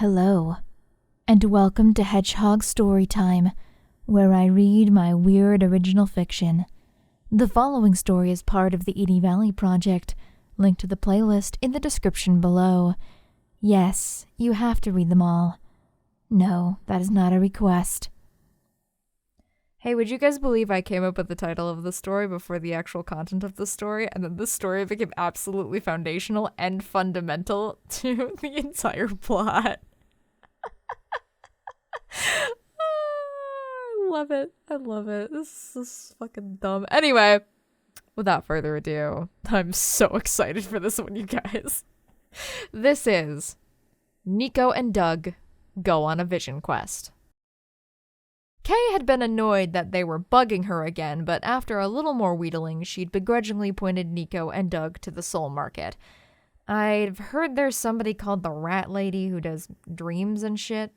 Hello, and welcome to Hedgehog Storytime, where I read my weird original fiction. The following story is part of the Edie Valley Project. Link to the playlist in the description below. Yes, you have to read them all. No, that is not a request. Hey, would you guys believe I came up with the title of the story before the actual content of the story, and then the story became absolutely foundational and fundamental to the entire plot? I love it. I love it. This is fucking dumb. Anyway, without further ado, I'm so excited for this one, you guys. This is Niko and Doug Go on a Vision Quest. Kay had been annoyed that they were bugging her again, but after a little more wheedling, she'd begrudgingly pointed Niko and Doug to the soul market. I've heard there's somebody called the Rat Lady who does dreams and shit.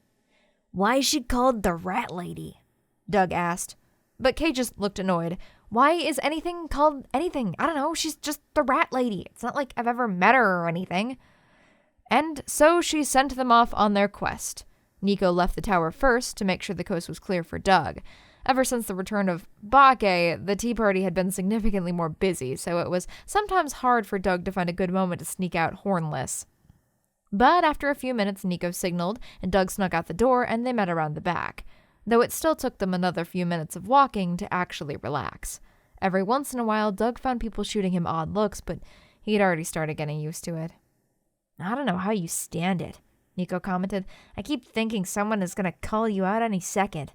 Why is she called the Rat Lady? Doug asked. But Kay just looked annoyed. Why is anything called anything? I don't know, she's just the Rat Lady. It's not like I've ever met her or anything. And so she sent them off on their quest. Niko left the tower first to make sure the coast was clear for Doug. Ever since the return of Bake, the tea party had been significantly more busy, so it was sometimes hard for Doug to find a good moment to sneak out hornless. But after a few minutes, Niko signaled, and Doug snuck out the door, and they met around the back, though it still took them another few minutes of walking to actually relax. Every once in a while, Doug found people shooting him odd looks, but he'd already started getting used to it. I don't know how you stand it, Niko commented. I keep thinking someone is going to call you out any second.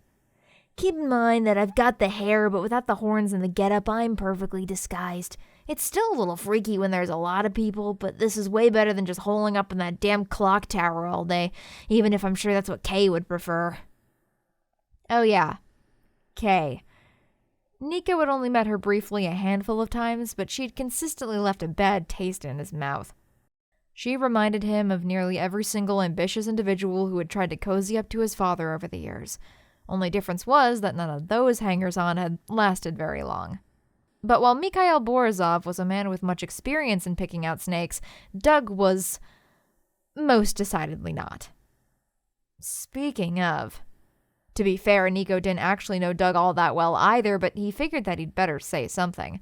Keep in mind that I've got the hair, but without the horns and the getup, I'm perfectly disguised. It's still a little freaky when there's a lot of people, but this is way better than just holing up in that damn clock tower all day, even if I'm sure that's what Kay would prefer. Oh yeah, Kay. Niko had only met her briefly a handful of times, but she'd consistently left a bad taste in his mouth. She reminded him of nearly every single ambitious individual who had tried to cozy up to his father over the years. Only difference was that none of those hangers-on had lasted very long. But while Mikhail Borisov was a man with much experience in picking out snakes, Doug was most decidedly not. Speaking of, to be fair, Niko didn't actually know Doug all that well either, but he figured that he'd better say something.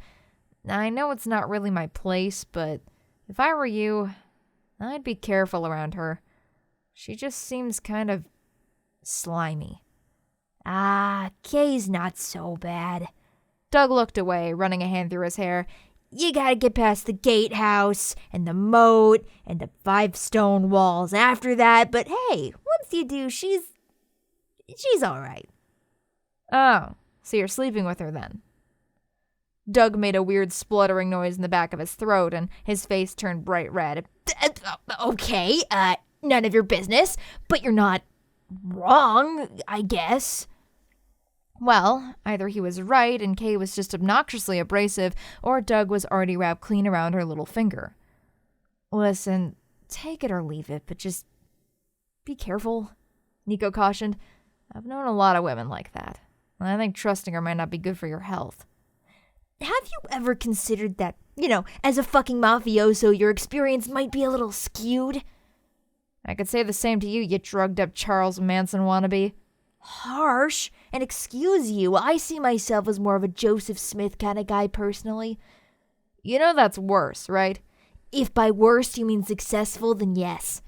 I know it's not really my place, but if I were you, I'd be careful around her. She just seems kind of slimy. Kay's not so bad. Doug looked away, running a hand through his hair. You gotta get past the gatehouse, and the moat, and the 5 stone walls after that, but hey, once you do, she's alright. Oh, so you're sleeping with her then? Doug made a weird spluttering noise in the back of his throat, and his face turned bright red. Okay, none of your business, but you're not wrong, I guess. Well, either he was right and Kay was just obnoxiously abrasive, or Doug was already wrapped clean around her little finger. Listen, take it or leave it, but just be careful, Niko cautioned. I've known a lot of women like that, and I think trusting her might not be good for your health. Have you ever considered that, as a fucking mafioso, your experience might be a little skewed? I could say the same to you, you drugged-up Charles Manson wannabe. Harsh. And excuse you, I see myself as more of a Joseph Smith kind of guy personally. You know that's worse, right? If by worse you mean successful, then yes.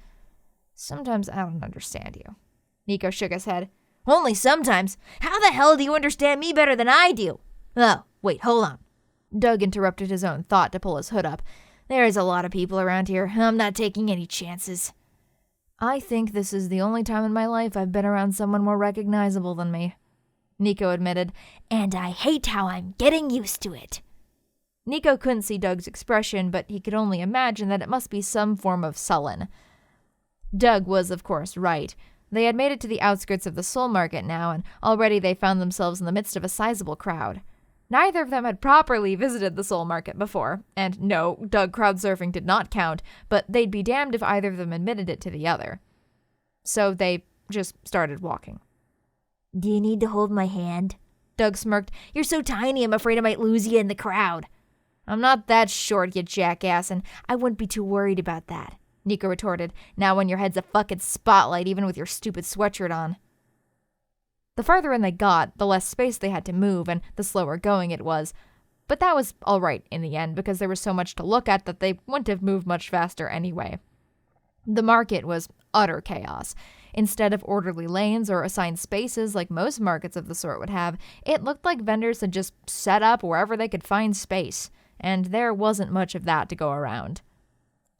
Sometimes I don't understand you. Niko shook his head. Only sometimes. How the hell do you understand me better than I do? Oh, wait, hold on. Doug interrupted his own thought to pull his hood up. There's a lot of people around here. I'm not taking any chances. I think this is the only time in my life I've been around someone more recognizable than me, Niko admitted, and I hate how I'm getting used to it. Niko couldn't see Doug's expression, but he could only imagine that it must be some form of sullen. Doug was, of course, right. They had made it to the outskirts of the soul market now, and already they found themselves in the midst of a sizable crowd. Neither of them had properly visited the soul market before, and no, Doug crowd-surfing did not count, but they'd be damned if either of them admitted it to the other. So they just started walking. Do you need to hold my hand? Doug smirked. You're so tiny, I'm afraid I might lose you in the crowd. I'm not that short, you jackass, and I wouldn't be too worried about that. Niko retorted, now when your head's a fucking spotlight even with your stupid sweatshirt on. The farther in they got, the less space they had to move and the slower going it was. But that was all right in the end because there was so much to look at that they wouldn't have moved much faster anyway. The market was utter chaos. Instead of orderly lanes or assigned spaces like most markets of the sort would have, it looked like vendors had just set up wherever they could find space, and there wasn't much of that to go around.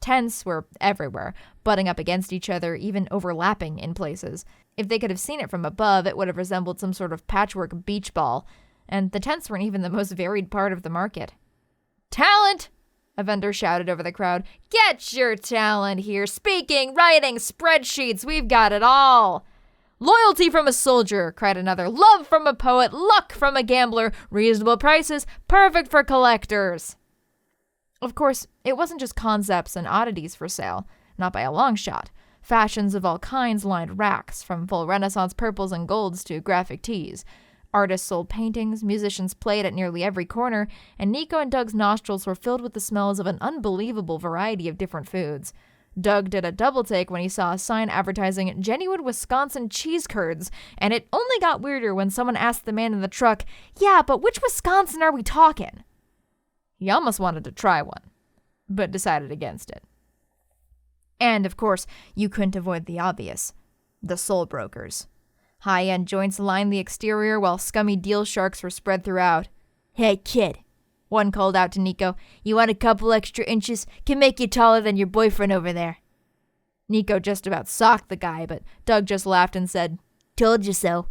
Tents were everywhere, butting up against each other, even overlapping in places. If they could have seen it from above, it would have resembled some sort of patchwork beach ball, and the tents weren't even the most varied part of the market. Talent! A vendor shouted over the crowd. Get your talent here. Speaking, writing, spreadsheets, we've got it all. Loyalty from a soldier, cried another. Love from a poet, luck from a gambler, reasonable prices, perfect for collectors. Of course, it wasn't just concepts and oddities for sale, not by a long shot. Fashions of all kinds lined racks, from full Renaissance purples and golds to graphic tees. Artists sold paintings, musicians played at nearly every corner, and Niko and Doug's nostrils were filled with the smells of an unbelievable variety of different foods. Doug did a double take when he saw a sign advertising genuine Wisconsin cheese curds, and it only got weirder when someone asked the man in the truck, yeah, but which Wisconsin are we talking? He almost wanted to try one, but decided against it. And, of course, you couldn't avoid the obvious. The soul brokers. High-end joints lined the exterior while scummy deal sharks were spread throughout. Hey, kid, one called out to Niko. You want a couple extra inches? Can make you taller than your boyfriend over there. Niko just about socked the guy, but Doug just laughed and said, Told you so.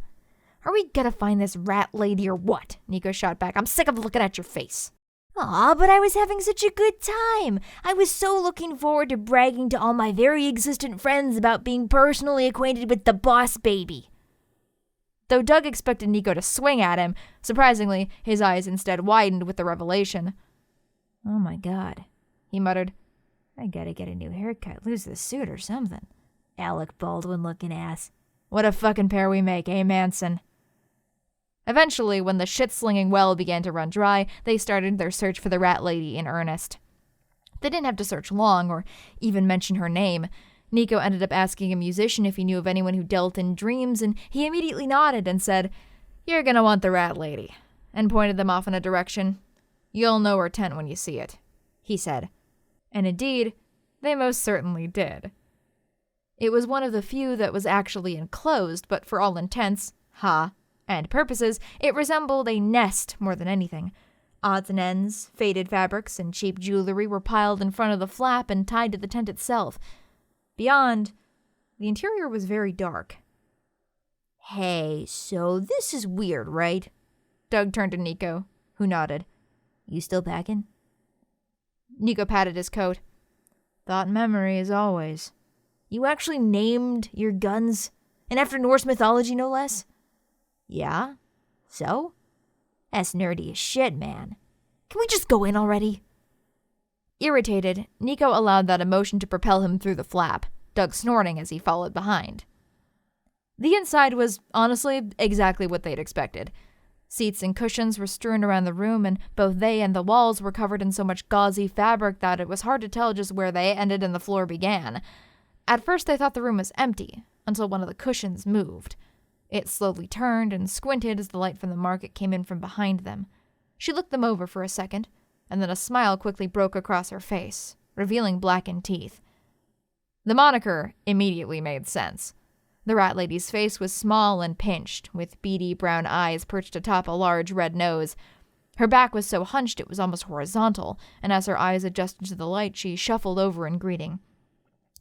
Are we gonna find this rat lady or what? Niko shot back. I'm sick of looking at your face. Aw, but I was having such a good time. I was so looking forward to bragging to all my very existent friends about being personally acquainted with the boss baby. Though Doug expected Niko to swing at him, surprisingly, his eyes instead widened with the revelation. Oh my god, he muttered. I gotta get a new haircut, lose the suit or something. Alec Baldwin-looking ass. What a fucking pair we make, eh, Manson? Eventually, when the shit-slinging well began to run dry, they started their search for the rat lady in earnest. They didn't have to search long or even mention her name. Niko ended up asking a musician if he knew of anyone who dealt in dreams, and he immediately nodded and said, You're gonna want the rat lady, and pointed them off in a direction. You'll know her tent when you see it, he said. And indeed, they most certainly did. It was one of the few that was actually enclosed, but for all intents, and purposes, it resembled a nest more than anything. Odds and ends, faded fabrics, and cheap jewelry were piled in front of the flap and tied to the tent itself. Beyond, the interior was very dark. Hey, so this is weird, right? Doug turned to Niko, who nodded. You still packing? Niko patted his coat. Thought and memory, as always. You actually named your guns? And after Norse mythology, no less? Yeah? So? That's nerdy as shit, man. Can we just go in already? Irritated, Niko allowed that emotion to propel him through the flap, Doug snorting as he followed behind. The inside was, honestly, exactly what they'd expected. Seats and cushions were strewn around the room, and both they and the walls were covered in so much gauzy fabric that it was hard to tell just where they ended and the floor began. At first they thought the room was empty, until one of the cushions moved. It slowly turned and squinted as the light from the market came in from behind them. She looked them over for a second, and then a smile quickly broke across her face, revealing blackened teeth. The moniker immediately made sense. The rat lady's face was small and pinched, with beady brown eyes perched atop a large red nose. Her back was so hunched it was almost horizontal, and as her eyes adjusted to the light, she shuffled over in greeting.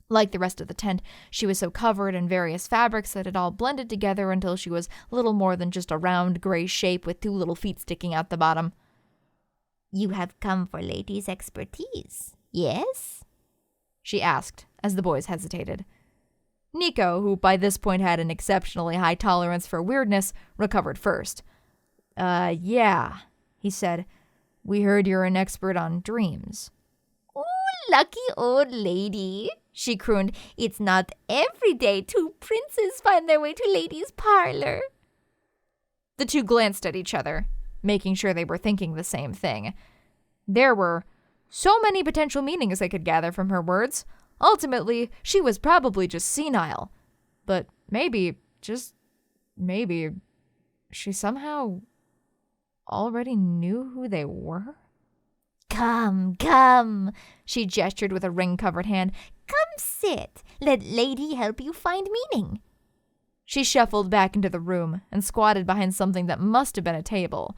Like the rest of the tent, she was so covered in various fabrics that it all blended together until she was little more than just a round gray shape with two little feet sticking out the bottom. You have come for ladies' expertise, yes? She asked, as the boys hesitated. Niko, who by this point had an exceptionally high tolerance for weirdness, recovered first. Yeah, he said. We heard you're an expert on dreams. Ooh, lucky old lady, she crooned. It's not every day two princes find their way to ladies' parlor. The two glanced at each other, making sure they were thinking the same thing. There were so many potential meanings they could gather from her words, Ultimately, she was probably just senile. But maybe, just maybe, she somehow already knew who they were? Come, come, she gestured with a ring-covered hand. Come sit. Let lady help you find meaning. She shuffled back into the room and squatted behind something that must have been a table.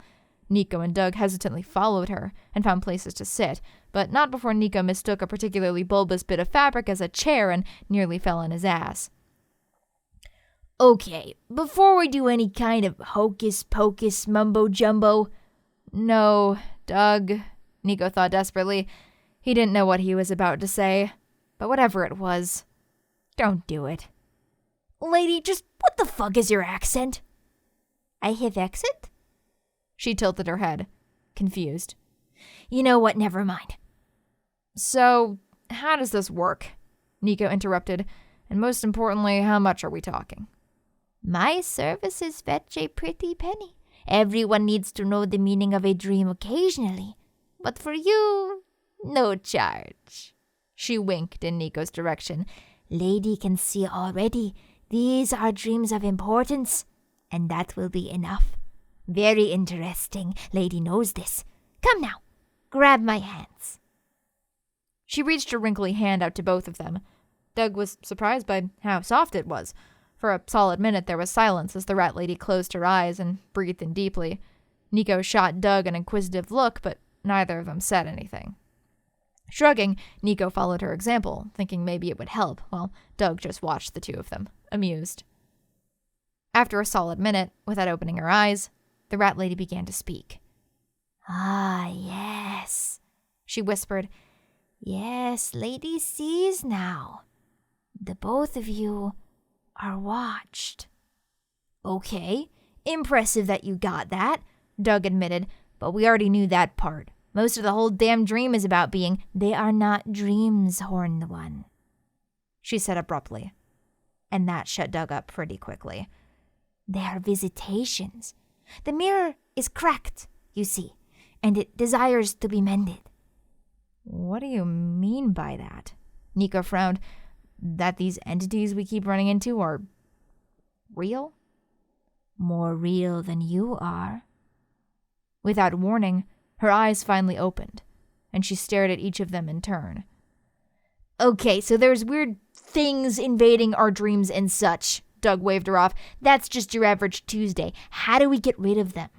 Niko and Doug hesitantly followed her and found places to sit, but not before Niko mistook a particularly bulbous bit of fabric as a chair and nearly fell on his ass. Okay, before we do any kind of hocus-pocus mumbo-jumbo... No, Doug, Niko thought desperately. He didn't know what he was about to say, but whatever it was, don't do it. Lady, just what the fuck is your accent? I have accent? She tilted her head, confused. You know what, never mind. So, how does this work? Niko interrupted, and most importantly, how much are we talking? My services fetch a pretty penny. Everyone needs to know the meaning of a dream occasionally. But for you, no charge. She winked in Niko's direction. Lady can see already. These are dreams of importance, and that will be enough. Very interesting. Lady knows this. Come now, grab my hands. She reached a wrinkly hand out to both of them. Doug was surprised by how soft it was. For a solid minute there was silence as the rat lady closed her eyes and breathed in deeply. Niko shot Doug an inquisitive look, but neither of them said anything. Shrugging, Niko followed her example, thinking maybe it would help, while Doug just watched the two of them, amused. After a solid minute, without opening her eyes, the rat lady began to speak. Ah, yes, she whispered. Yes, lady sees now. The both of you are watched. Okay, impressive that you got that, Doug admitted, but we already knew that part. Most of the whole damn dream is about being, they are not dreams, Horned One, she said abruptly. And that shut Doug up pretty quickly. They are visitations. The mirror is cracked, you see, and it desires to be mended. What do you mean by that? Niko frowned. That these entities we keep running into are real? More real than you are. Without warning, her eyes finally opened, and she stared at each of them in turn. Okay, so there's weird things invading our dreams and such. Doug waved her off. That's just your average Tuesday. How do we get rid of them?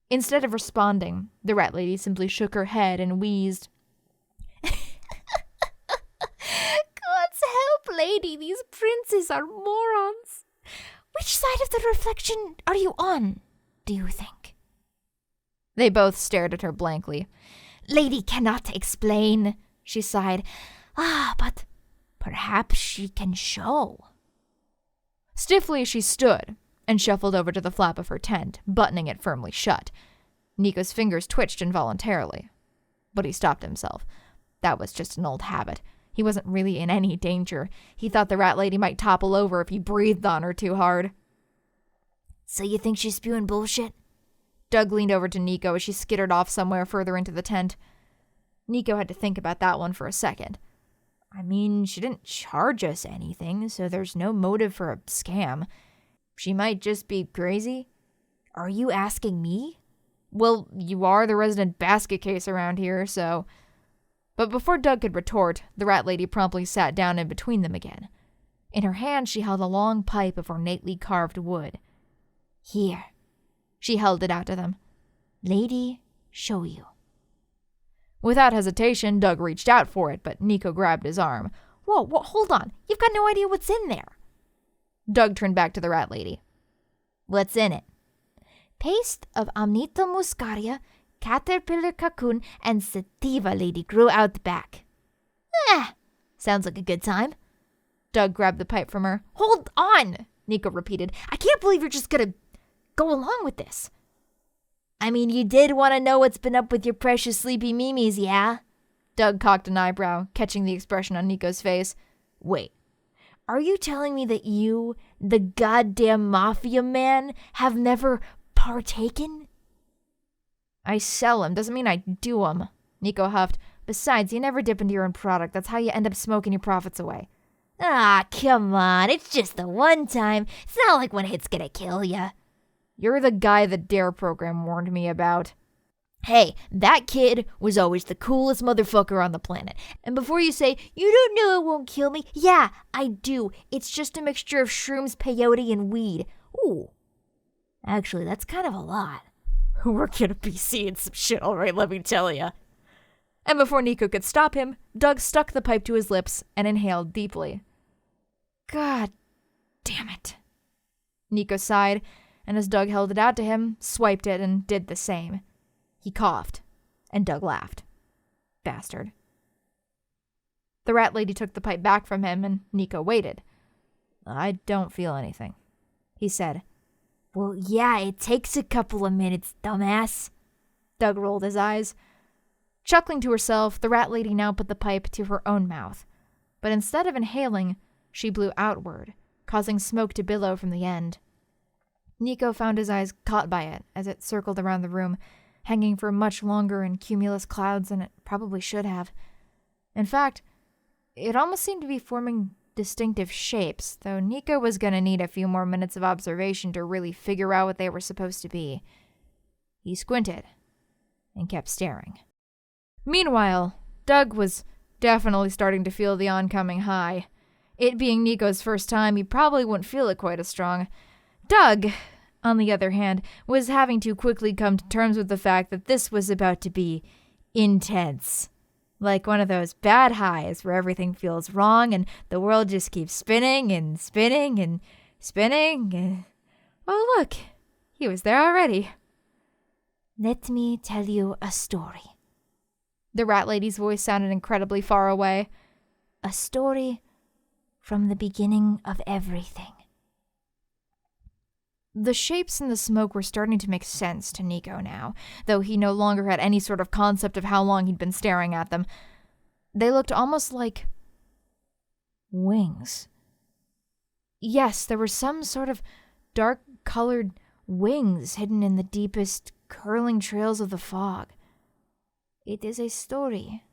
Instead of responding, the rat lady simply shook her head and wheezed. God's help, lady, these princes are morons. Which side of the reflection are you on, do you think? They both stared at her blankly. Lady cannot explain, she sighed. But perhaps she can show. Stiffly she stood and shuffled over to the flap of her tent, buttoning it firmly shut. Niko's fingers twitched involuntarily, but he stopped himself. That was just an old habit. He wasn't really in any danger. He thought the rat lady might topple over if he breathed on her too hard. So you think she's spewing bullshit? Doug leaned over to Niko as she skittered off somewhere further into the tent. Niko had to think about that one for a second. I mean, she didn't charge us anything, so there's no motive for a scam. She might just be crazy. Are you asking me? Well, you are the resident basket case around here, so... But before Doug could retort, the rat lady promptly sat down in between them again. In her hand, she held a long pipe of ornately carved wood. Here. She held it out to them. Lady, show you. Without hesitation, Doug reached out for it, but Niko grabbed his arm. Whoa, hold on. You've got no idea what's in there. Doug turned back to the rat lady. What's in it? Paste of Amnita muscaria, caterpillar cocoon, and sativa lady grew out the back. Sounds like a good time. Doug grabbed the pipe from her. Hold on, Niko repeated. I can't believe you're just gonna go along with this. I mean, you did want to know what's been up with your precious sleepy mimes, yeah? Doug cocked an eyebrow, catching the expression on Niko's face. Wait, are you telling me that you, the goddamn mafia man, have never partaken? I sell 'em, doesn't mean I do 'em, Niko huffed. Besides, you never dip into your own product. That's how you end up smoking your profits away. Ah, come on. It's just the one time. It's not like one hit's gonna kill ya. You're the guy the DARE program warned me about. Hey, that kid was always the coolest motherfucker on the planet. And before you say, you don't know it won't kill me, yeah, I do. It's just a mixture of shrooms, peyote, and weed. Ooh. Actually, that's kind of a lot. We're gonna be seeing some shit, alright, let me tell ya. And before Niko could stop him, Doug stuck the pipe to his lips and inhaled deeply. God damn it. Niko sighed, and as Doug held it out to him, swiped it and did the same. He coughed, and Doug laughed. Bastard. The rat lady took the pipe back from him, and Niko waited. I don't feel anything, he said. Well, yeah, it takes a couple of minutes, dumbass. Doug rolled his eyes. Chuckling to herself, the rat lady now put the pipe to her own mouth. But instead of inhaling, she blew outward, causing smoke to billow from the end. Niko found his eyes caught by it as it circled around the room, hanging for much longer in cumulus clouds than it probably should have. In fact, it almost seemed to be forming distinctive shapes, though Niko was going to need a few more minutes of observation to really figure out what they were supposed to be. He squinted and kept staring. Meanwhile, Doug was definitely starting to feel the oncoming high. It being Niko's first time, he probably wouldn't feel it quite as strong. Doug, on the other hand, was having to quickly come to terms with the fact that this was about to be intense. Like one of those bad highs where everything feels wrong and the world just keeps spinning and spinning and spinning and... Oh, look, he was there already. Let me tell you a story. The rat lady's voice sounded incredibly far away. A story from the beginning of everything. The shapes in the smoke were starting to make sense to Niko now, though he no longer had any sort of concept of how long he'd been staring at them. They looked almost like wings. Yes, there were some sort of dark-colored wings hidden in the deepest, curling trails of the fog. It is a story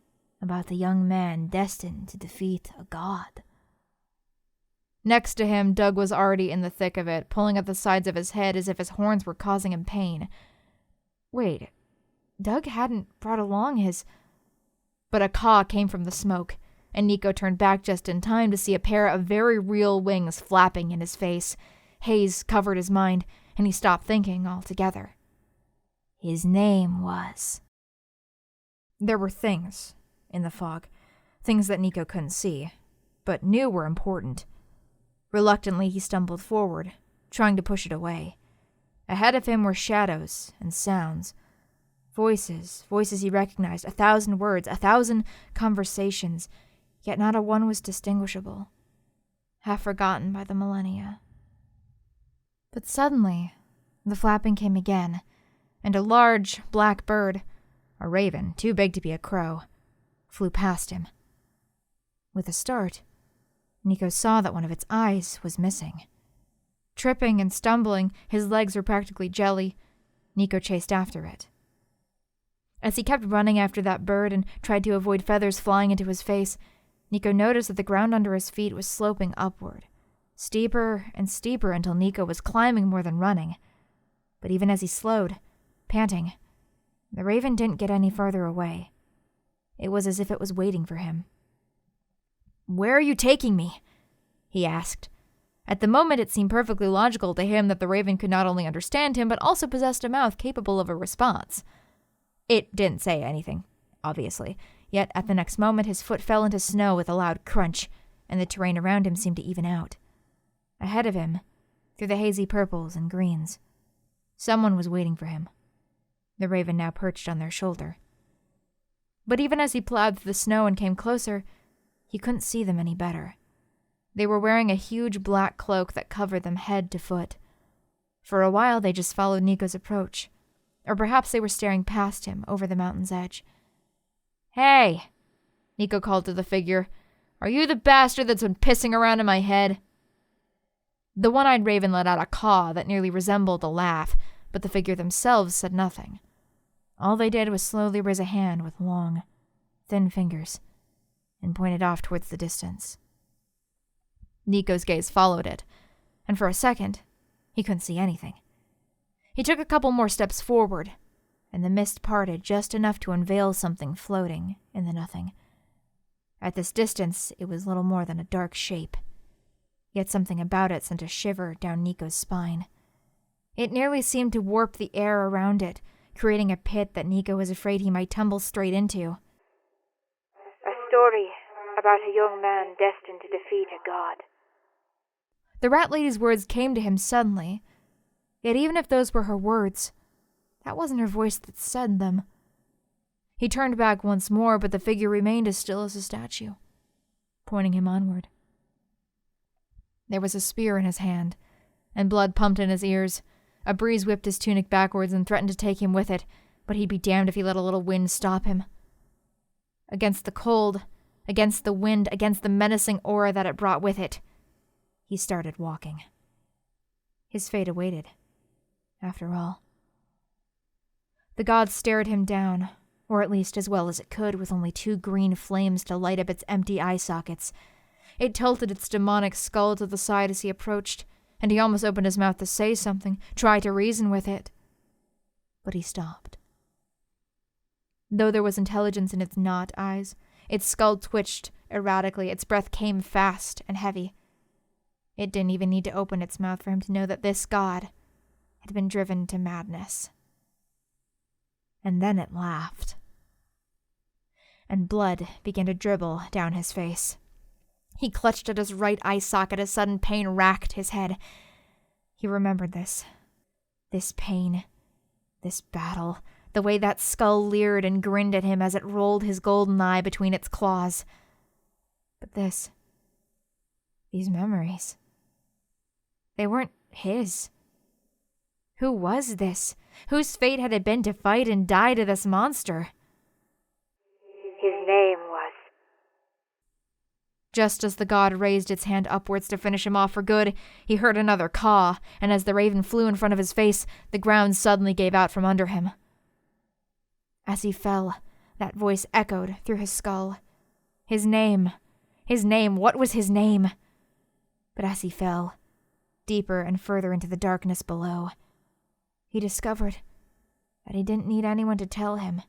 about a young man destined to defeat a god. Next to him, Doug was already in the thick of it, pulling at the sides of his head as if his horns were causing him pain. Wait, Doug hadn't brought along his... But a caw came from the smoke, and Niko turned back just in time to see a pair of very real wings flapping in his face. Haze covered his mind, and he stopped thinking altogether. His name was... There were things in the fog, things that Niko couldn't see, but knew were important. Reluctantly, he stumbled forward, trying to push it away. Ahead of him were shadows and sounds. Voices he recognized, 1,000 words, 1,000 conversations, yet not a one was distinguishable, half forgotten by the millennia. But suddenly, the flapping came again, and a large black bird, a raven too big to be a crow, flew past him. With a start, Niko saw that one of its eyes was missing. Tripping and stumbling, his legs were practically jelly, Niko chased after it. As he kept running after that bird and tried to avoid feathers flying into his face, Niko noticed that the ground under his feet was sloping upward, steeper and steeper until Niko was climbing more than running. But even as he slowed, panting, the raven didn't get any farther away. It was as if it was waiting for him. "Where are you taking me?" he asked. At the moment, it seemed perfectly logical to him that the raven could not only understand him, but also possessed a mouth capable of a response. It didn't say anything, obviously, yet at the next moment his foot fell into snow with a loud crunch, and the terrain around him seemed to even out. Ahead of him, through the hazy purples and greens, someone was waiting for him. The raven now perched on their shoulder. But even as he plowed through the snow and came closer, he couldn't see them any better. They were wearing a huge black cloak that covered them head to foot. For a while they just followed Niko's approach, or perhaps they were staring past him over the mountain's edge. "Hey!" Niko called to the figure. "Are you the bastard that's been pissing around in my head?" The one-eyed raven let out a caw that nearly resembled a laugh, but the figure themselves said nothing. All they did was slowly raise a hand with long, thin fingers, and pointed off towards the distance. Niko's gaze followed it, and for a second, he couldn't see anything. He took a couple more steps forward, and the mist parted just enough to unveil something floating in the nothing. At this distance, it was little more than a dark shape, yet something about it sent a shiver down Niko's spine. It nearly seemed to warp the air around it, creating a pit that Niko was afraid he might tumble straight into. A story about a young man destined to defeat a god. The rat lady's words came to him suddenly, yet even if those were her words, that wasn't her voice that said them. He turned back once more, but the figure remained as still as a statue, pointing him onward. There was a spear in his hand, and blood pumped in his ears. A breeze whipped his tunic backwards and threatened to take him with it, but he'd be damned if he let a little wind stop him. Against the cold, against the wind, against the menacing aura that it brought with it, he started walking. His fate awaited, after all. The god stared him down, or at least as well as it could, with only 2 green flames to light up its empty eye sockets. It tilted its demonic skull to the side as he approached, and he almost opened his mouth to say something, try to reason with it. But he stopped. Though there was intelligence in its knot eyes, its skull twitched erratically, its breath came fast and heavy. It didn't even need to open its mouth for him to know that this god had been driven to madness. And then it laughed. And blood began to dribble down his face. He clutched at his right eye socket as sudden pain racked his head. He remembered this. This pain. This battle. The way that skull leered and grinned at him as it rolled his golden eye between its claws. But these memories. They weren't his. Who was this? Whose fate had it been to fight and die to this monster? His name was... Just as the god raised its hand upwards to finish him off for good, he heard another caw, and as the raven flew in front of his face, the ground suddenly gave out from under him. As he fell, that voice echoed through his skull. His name, what was his name? But as he fell, deeper and further into the darkness below, he discovered that he didn't need anyone to tell him.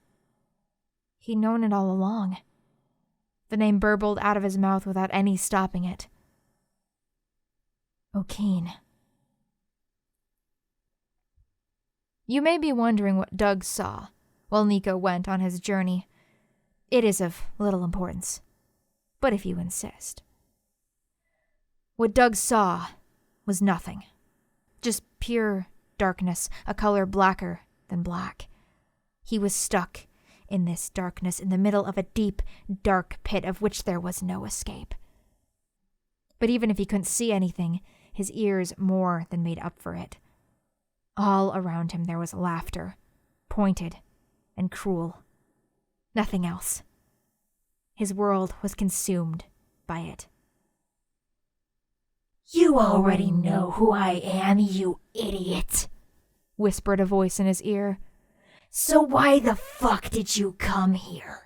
He'd known it all along. The name burbled out of his mouth without any stopping it. O'Keen. You may be wondering what Doug saw while Niko went on his journey. It is of little importance, but if you insist. What Doug saw was nothing. Just pure darkness, a color blacker than black. He was stuck in this darkness in the middle of a deep, dark pit of which there was no escape. But even if he couldn't see anything, his ears more than made up for it. All around him there was laughter, pointed and cruel. Nothing else. His world was consumed by it. You already know who I am, you idiot, whispered a voice in his ear. So why the fuck did you come here?